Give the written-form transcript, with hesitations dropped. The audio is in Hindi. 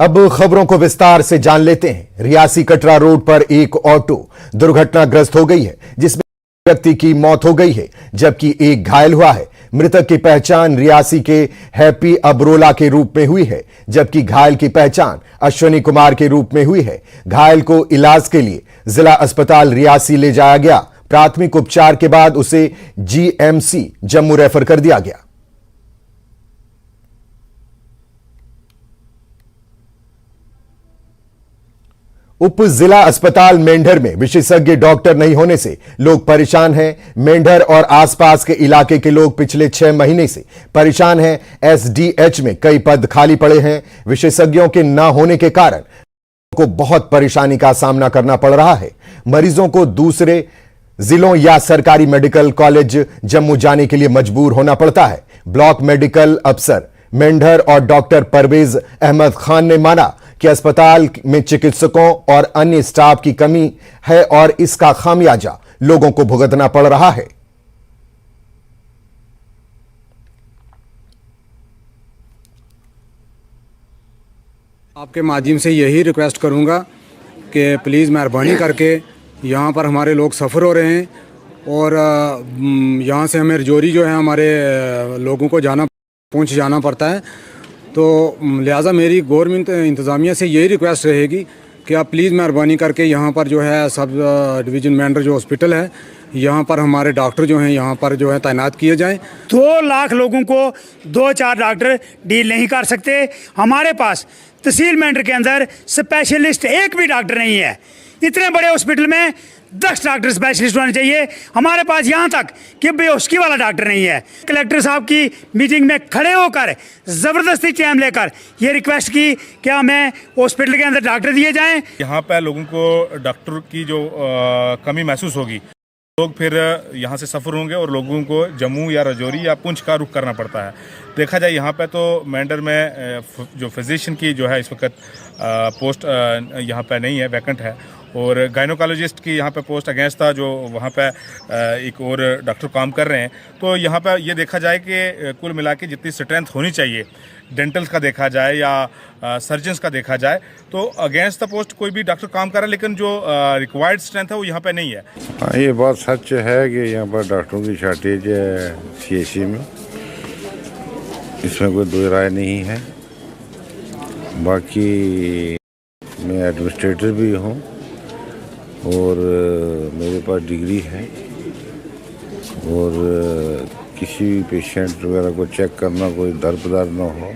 अब खबरों को विस्तार से जान लेते हैं। रियासी कटरा रोड पर एक ऑटो दुर्घटनाग्रस्त हो गई है, जिसमें व्यक्ति की मौत हो गई है जबकि एक घायल हुआ है। मृतक की पहचान रियासी के हैप्पी अबरोला के रूप में हुई है, जबकि घायल की पहचान अश्विनी कुमार के रूप में हुई है। घायल को इलाज के लिए जिला अस्पताल रियासी ले जाया गया। प्राथमिक उपचार के बाद उसे जीएमसी जम्मू रेफर कर दिया गया। उप जिला अस्पताल मेंढर में विशेषज्ञ डॉक्टर नहीं होने से लोग परेशान हैं। मेंढर और आसपास के इलाके के लोग पिछले 6 महीने से परेशान हैं। एसडीएच में कई पद खाली पड़े हैं। विशेषज्ञों के न होने के कारण को बहुत परेशानी का सामना करना पड़ रहा है। मरीजों को दूसरे जिलों या सरकारी मेडिकल कॉलेज जम्मू जाने के लिए मजबूर होना पड़ता है। ब्लॉक मेडिकल अफसर मेंढर और डॉक्टर परवेज अहमद खान ने माना कि अस्पताल में चिकित्सकों और अन्य स्टाफ की कमी है और इसका खामियाजा लोगों को भुगतना पड़ रहा है। आपके माध्यम से यही रिक्वेस्ट करूंगा कि प्लीज़ मेहरबानी करके यहाँ पर हमारे लोग सफ़र हो रहे हैं और यहाँ से हमें रजौरी जो है हमारे लोगों को पहुँच जाना पड़ता है। तो लिहाजा मेरी गवर्नमेंट इंतज़ामिया से यही रिक्वेस्ट रहेगी कि आप प्लीज़ मेहरबानी करके यहाँ पर जो है सब डिवीज़न मेंढर जो हॉस्पिटल है, यहाँ पर हमारे डॉक्टर जो हैं यहाँ पर जो है तैनात किए जाएं। 2 लाख लोगों को 2-4 डॉक्टर डील नहीं कर सकते। हमारे पास तहसील मेंढर के अंदर स्पेशलिस्ट एक भी डॉक्टर नहीं है। इतने बड़े हॉस्पिटल में 10 डॉक्टर स्पेशलिस्ट होने चाहिए। हमारे पास यहाँ तक कि बेहोशी वाला डॉक्टर नहीं है। कलेक्टर साहब की मीटिंग में खड़े होकर ज़बरदस्ती टाइम लेकर ये रिक्वेस्ट की कि हमें हॉस्पिटल के अंदर डॉक्टर दिए जाएं। यहाँ पर लोगों को डॉक्टर की जो कमी महसूस होगी, लोग फिर यहाँ से सफ़र होंगे और लोगों को जम्मू या रजौरी या पुंछ का रुख करना पड़ता है। देखा जाए यहाँ पे तो मेंढर में जो फिजिशियन की जो है इस वक्त पोस्ट यहाँ पे नहीं है, वैकेंट है। और गायनोकोलॉजिस्ट की यहाँ पे पोस्ट अगेंस्ट था, जो वहाँ पे एक और डॉक्टर काम कर रहे हैं। तो यहाँ पे ये देखा जाए कि कुल मिला के जितनी स्ट्रेंथ होनी चाहिए, डेंटल्स का देखा जाए या सर्जन्स का देखा जाए, तो अगेंस्ट द पोस्ट कोई भी डॉक्टर काम कर रहा है, लेकिन जो रिक्वायर्ड स्ट्रेंथ है वो यहाँ पे नहीं है। हाँ, ये बात सच है कि यहाँ पर डॉक्टरों की शॉर्टेज है सीएचसी में, इसमें कोई दो राय नहीं है। बाकी मैं एडमिनिस्ट्रेटर भी हूँ और मेरे पास डिग्री है और किसी भी पेशेंट वगैरह को चेक करना कोई दर बदर ना हो।